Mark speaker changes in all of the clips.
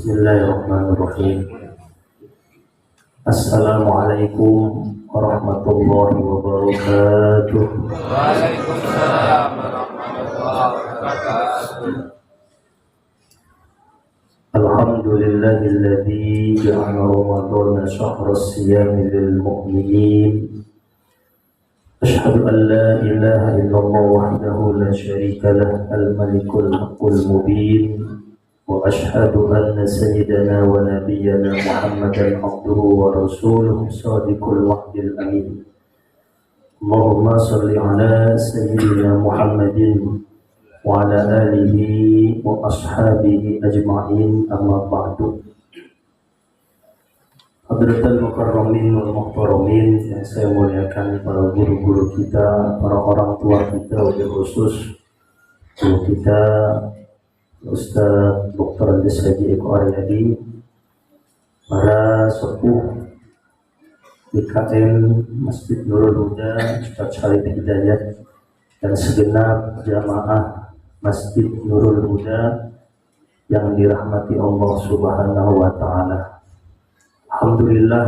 Speaker 1: Bismillahirrahmanirrahim. Assalamualaikum warahmatullahi wabarakatuh.
Speaker 2: Waalaikumsalam warahmatullahi wabarakatuh.
Speaker 1: Alhamdulillahilladzi ja'ala Ramadhana shahra siyami lil mu'minin. Asyhadu an la ilaha illallah wahdahu la syarika lah al-malikul haqqul mubin. Wa asyhadu anna sayyidana wa nabiyyana Muhammadan abduhu wa rasuluhu shadiqul wa'dil amin. Allahumma shalli ala sayyidina Muhammadin wa ala alihi wa ashabihi ajma'in, amma ba'du. Hadratul mukarramin wal muhtaramin yang saya muliakan, para guru-guru kita, para orang tua kita, wabil khusus guru kita Ustaz Dr. Andes Haji Eko Aryadi, para sepuh BKM Masjid Nurul Huda Ustaz Syarif Hidayat, dan segenap jamaah Masjid Nurul Huda yang dirahmati Allah Subhanahu wa Ta'ala. Alhamdulillah,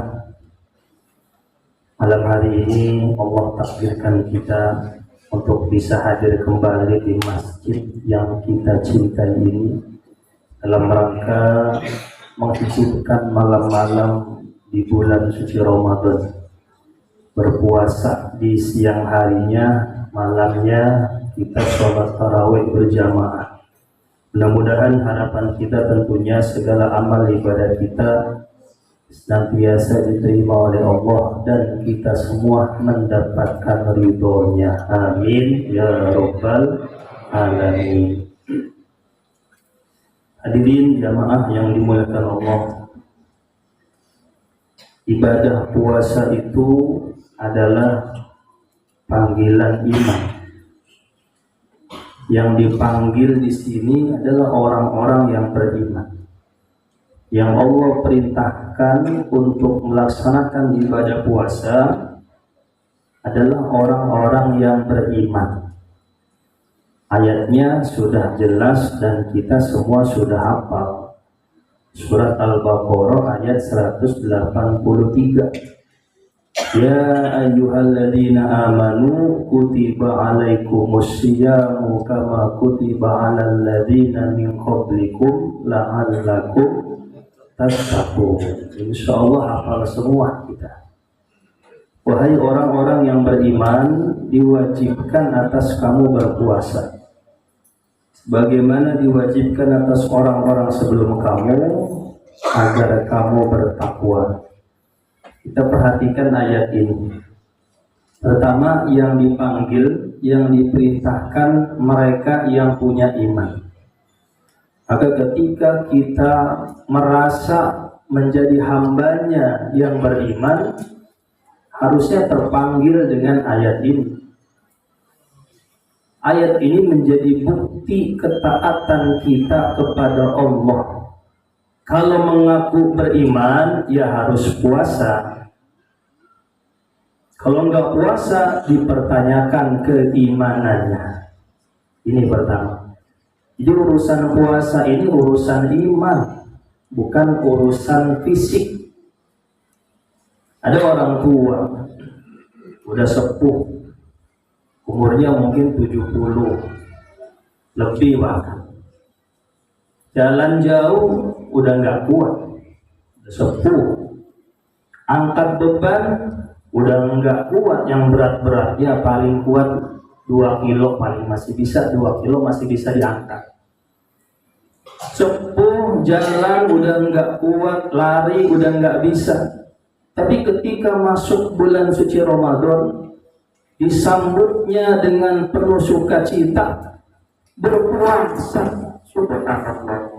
Speaker 1: malam hari ini Allah takdirkan kita untuk bisa hadir kembali di masjid yang kita cintai ini dalam rangka menghidupkan malam-malam di bulan suci Ramadan, berpuasa di siang harinya, malamnya kita sholat tarawih berjamaah. Mudah-mudahan harapan kita tentunya segala amal ibadah kita senantiasa diterima oleh Allah dan kita semua mendapatkan ridhonya. Amin ya rabbal alamin. Hadirin jamaah yang dimuliakan Allah, ibadah puasa itu adalah panggilan iman. Yang dipanggil di sini adalah orang-orang yang beriman, yang Allah perintahkan untuk melaksanakan ibadah puasa adalah orang-orang yang beriman. Ayatnya sudah jelas dan kita semua sudah hafal. Surat Al-Baqarah ayat 183. Ya ayyuhalladzina amanu kutiba alaikumus syiyamu kama kutiba alal ladzina min qablikum la'allakum tattaqun. Insyaallah hafal semua kita. Wahai orang-orang yang beriman, diwajibkan atas kamu berpuasa sebagaimana diwajibkan atas orang-orang sebelum kamu agar kamu bertakwa. Kita perhatikan ayat ini. Pertama, yang dipanggil, yang diperintahkan mereka yang punya iman. Maka ketika kita merasa menjadi hambanya yang beriman, harusnya terpanggil dengan ayat ini. Ayat ini menjadi bukti ketaatan kita kepada Allah. Kalau mengaku beriman, ya harus puasa. Kalau enggak puasa, dipertanyakan keimanannya. Ini pertama. Jadi urusan puasa ini urusan iman, bukan urusan fisik. Ada orang tua, udah sepuh, umurnya mungkin 70 lebih bahkan. Jalan jauh udah nggak kuat, udah sepuh. Angkat beban udah nggak kuat, yang berat-berat ya paling kuat 2 kilo, paling masih bisa 2 kilo masih bisa diangkat. Sepuh, jalan udah nggak kuat, lari udah nggak bisa. Tapi ketika masuk bulan suci Ramadan, disambutnya dengan penuh sukacita, berpuasa. Subhanallah.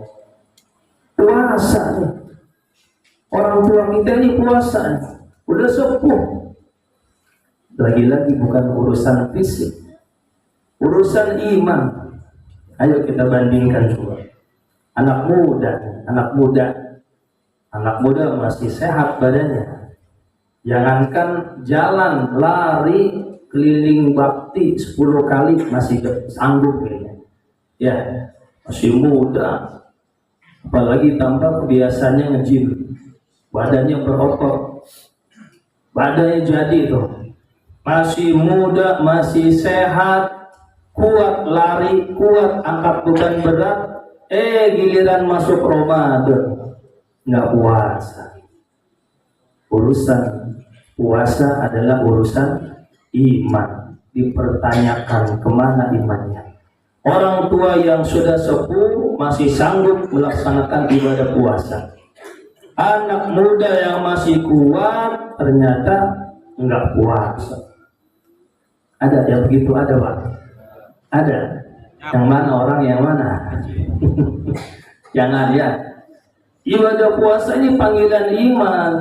Speaker 1: Puasa nih. Orang tua kita ini puasa nih. Udah sepuh. Lagi-lagi bukan urusan fisik, urusan iman. Ayo kita bandingkan coba. Anak muda masih sehat badannya. Jangankan jalan, lari, keliling bakti 10 kali masih sanggup kayaknya. Ya, masih muda. Apalagi tambah kebiasaannya nge-gym, badannya berotot, badannya jadi tuh, masih muda, masih sehat, kuat lari, kuat angkat beban berat. Giliran masuk Ramadan nggak puasa. Urusan puasa adalah urusan iman, dipertanyakan kemana imannya. Orang tua yang sudah sepuh masih sanggup melaksanakan ibadah puasa. Anak muda yang masih kuat ternyata enggak puasa. Ada yang begitu, ada Pak? Ada. Yang mana orang yang mana? Jangan ya. Ibadah puasa ini panggilan iman.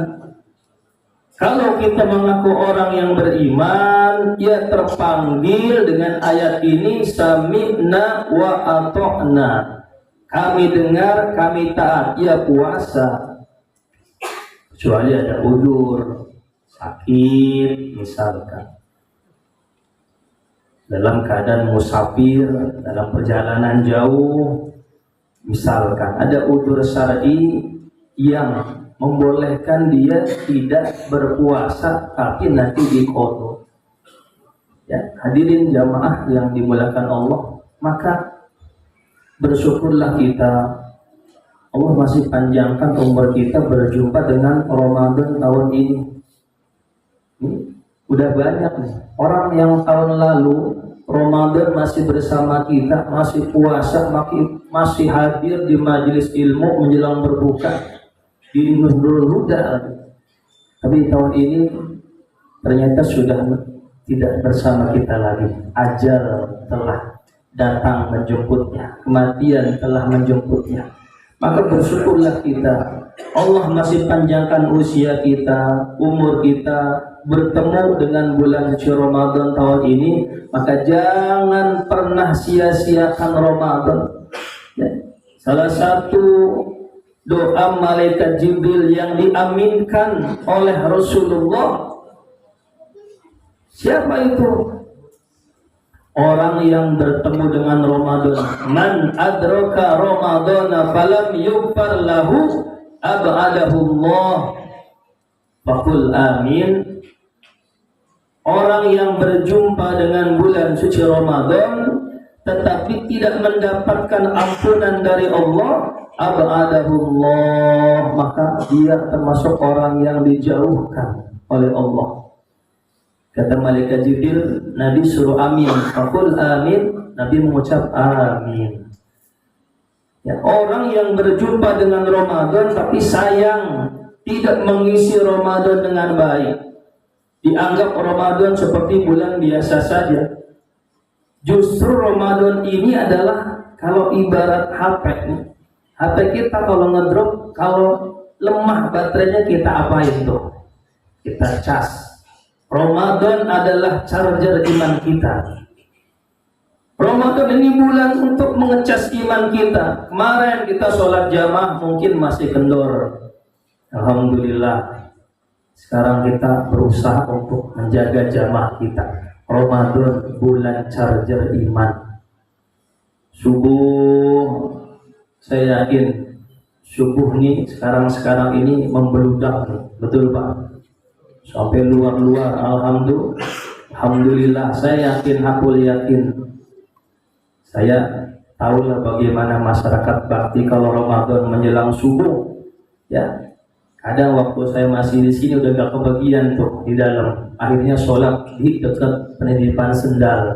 Speaker 1: Kalau kita mengaku orang yang beriman, ia terpanggil dengan ayat ini, sami'na wa ata'na. Kami dengar, kami taat. Ia puasa. Kecuali ada udzur, sakit misalkan, dalam keadaan musafir, dalam perjalanan jauh, misalkan ada udzur syar'i yang membolehkan dia tidak berpuasa tapi nanti diqadha. Ya, hadirin jamaah yang dimuliakan Allah, maka bersyukurlah kita, Allah masih panjangkan umur kita berjumpa dengan Ramadan tahun ini. Udah banyak nih orang yang tahun lalu Ramadan masih bersama kita, masih puasa, masih hadir di majelis ilmu menjelang berbuka di Nurul Huda, tapi tahun ini ternyata sudah tidak bersama kita lagi. Ajal telah datang menjemputnya, kematian telah menjemputnya. Maka bersyukurlah kita, Allah masih panjangkan usia kita, umur kita, bertemu dengan bulan suci Ramadan tahun ini. Maka jangan pernah sia-siakan Ramadan ya. Salah satu doa malaikat Jibril yang diaminkan oleh Rasulullah, siapa itu? Orang yang bertemu dengan Ramadan. Man adraka Ramadana falam yughfar lahu ab'adahu Allah. Faqul amin. Orang yang berjumpa dengan bulan suci Ramadan tetapi tidak mendapatkan ampunan dari Allah, ab'adahu Allah, maka dia termasuk orang yang dijauhkan oleh Allah. Kata malaikat Jibril, Nabi suruh amin. Faqul amin, Nabi mengucap amin. Ya, orang yang berjumpa dengan Ramadan tapi sayang tidak mengisi Ramadan dengan baik, dianggap Ramadan seperti bulan biasa saja. Justru Ramadan ini adalah kalau ibarat HP nih. HP kita kalau ngedrop, kalau lemah baterainya kita apain tuh? Kita cas. Ramadan adalah charger iman kita. Ramadan ini bulan untuk mengecas iman kita. Kemarin kita sholat jamaah mungkin masih kendor. Alhamdulillah. Sekarang kita berusaha untuk menjaga jamaah kita. Ramadan bulan charger iman. Subuh, saya yakin subuh nih sekarang ini membeludak nih. Betul Pak? Sampai luar-luar. Alhamdulillah. Saya yakin, aku yakin. Saya tahulah bagaimana masyarakat bakti kalau Ramadan menjelang subuh. Ya, kadang waktu saya masih di sini udah gak kebagian tuh di dalam. Akhirnya sholat di dekat penitipan sendal.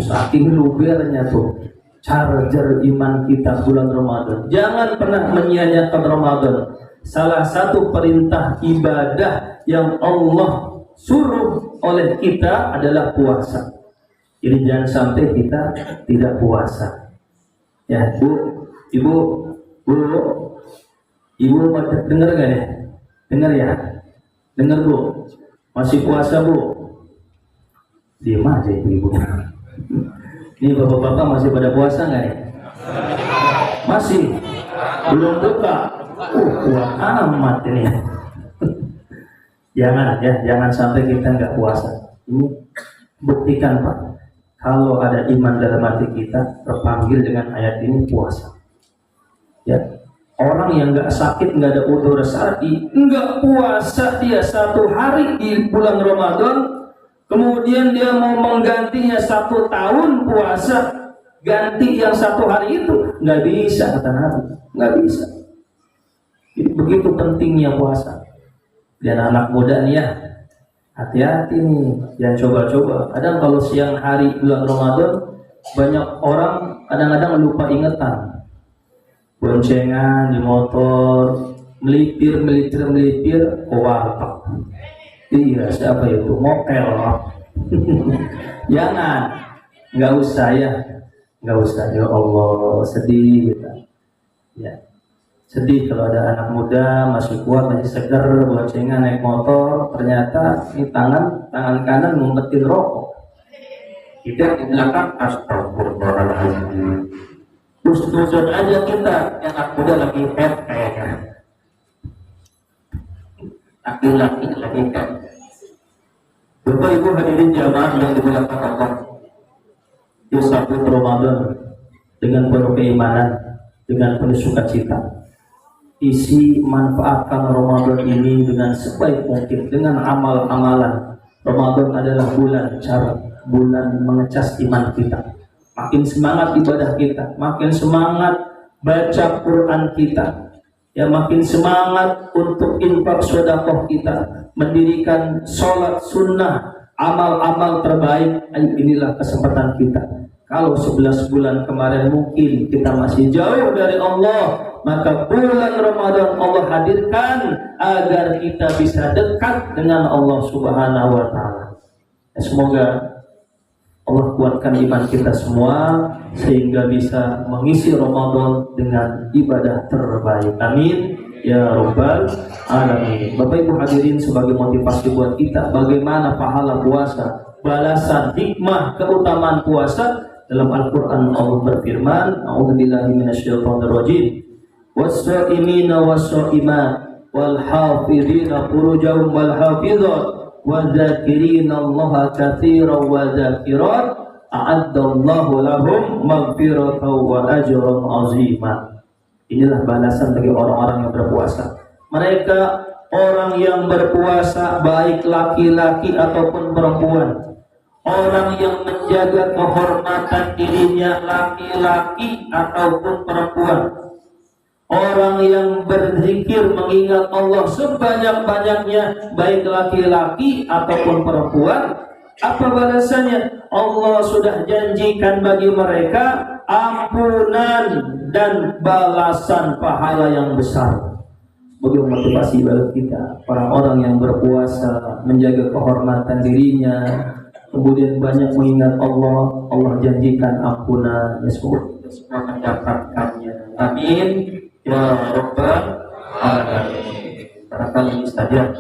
Speaker 1: Saking lubernya tuh charger iman kita bulan Ramadan. Jangan pernah menyia-nyiakan Ramadan. Salah satu perintah ibadah yang Allah suruh oleh kita adalah puasa. Jadi jangan sampai kita tidak puasa. Ya, Ibu dengar gak ya? Dengar ya? Dengar Bu? Masih puasa Bu? Diam aja Ibu. Ini bapak-bapak masih pada puasa gak ya? Masih? Belum buka? Kuat amat ini. Jangan sampai kita nggak puasa. Ini buktikan Pak, kalau ada iman dalam hati kita terpanggil dengan ayat ini puasa. Ya, Orang yang nggak sakit, nggak ada udzur syar'i, nggak puasa dia 1 hari di bulan Ramadan, kemudian dia mau menggantinya 1 tahun puasa, ganti yang 1 hari itu, nggak bisa kata Nabi, nggak bisa. Jadi begitu pentingnya puasa. Dan anak muda nih ya, hati-hati nih, jangan coba-coba. Kadang kalau siang hari bulan Ramadan, banyak orang kadang-kadang lupa ingatan, boncengan di motor, melipir ke warteg. Iya, siapa itu? Mokel. Jangan, nggak usah ya, nggak usah. Ya Allah, sedih kita. Ya, sedih kalau ada anak muda masih kuat, masih segar, boncengan naik motor, ternyata ini tangan kanan ngumpetin rokok. Tidak di belakang, astagfirullahaladzim. Terus aja kita, anak muda lagi head kayaknya. Laki-laki lagi head. Bapak Ibu hadirin jamaah yang dimuliakan Allah, di 1 Ramadan dengan penuh keimanan, dengan penuh sukacita. Isi manfaatkan Ramadan ini dengan sebaik mungkin, dengan amal-amalan. Ramadan adalah bulan mengecas iman kita. Makin semangat ibadah kita, makin semangat baca Quran kita, ya makin semangat untuk infak sedekah kita, mendirikan sholat sunnah, amal-amal terbaik. Inilah kesempatan kita. Kalau 11 bulan kemarin mungkin kita masih jauh dari Allah, maka bulan Ramadan Allah hadirkan agar kita bisa dekat dengan Allah Subhanahu wa Ta'ala. Semoga Allah kuatkan iman kita semua sehingga bisa mengisi Ramadan dengan ibadah terbaik. Amin ya rabbal alamin. Bapak Ibu hadirin, sebagai motivasi buat kita bagaimana pahala puasa, balasan, hikmah, keutamaan puasa, dalam Al-Qur'an Allah berfirman, a'udzubillahi minasyaitonirrajim, was-shaimina was-shaimat wal hafizina furujahum wal hafizat وَذَاكِرِينَ اللَّهَ كَثِيرًا وَذَاكِرَاتٍ أَعَدَّ اللَّهُ لَهُمْ مَغْفِرَةً وَأَجْرًا عَظِيمًا. Inilah balasan bagi orang-orang yang berpuasa. Mereka orang yang berpuasa, baik laki-laki ataupun perempuan, orang yang menjaga kehormatan dirinya, laki-laki ataupun perempuan, orang yang berzikir mengingat Allah sebanyak-banyaknya, baik laki-laki ataupun perempuan. Apa balasannya? Allah sudah janjikan bagi mereka ampunan dan balasan pahala yang besar. Sebagai motivasi bagi kita, orang-orang yang berpuasa, menjaga kehormatan dirinya, kemudian banyak mengingat Allah, Allah janjikan ampunan. Semoga kita semua mendapatkannya. Amin ya rabbal alamin. Barangkali ini saja yang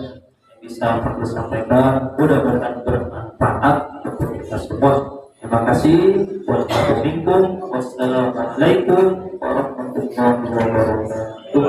Speaker 1: bisa aku sampaikan, mudah-mudahan bermanfaat untuk kita semua. Terima kasih. Wassalamualaikum warahmatullahi wabarakatuh.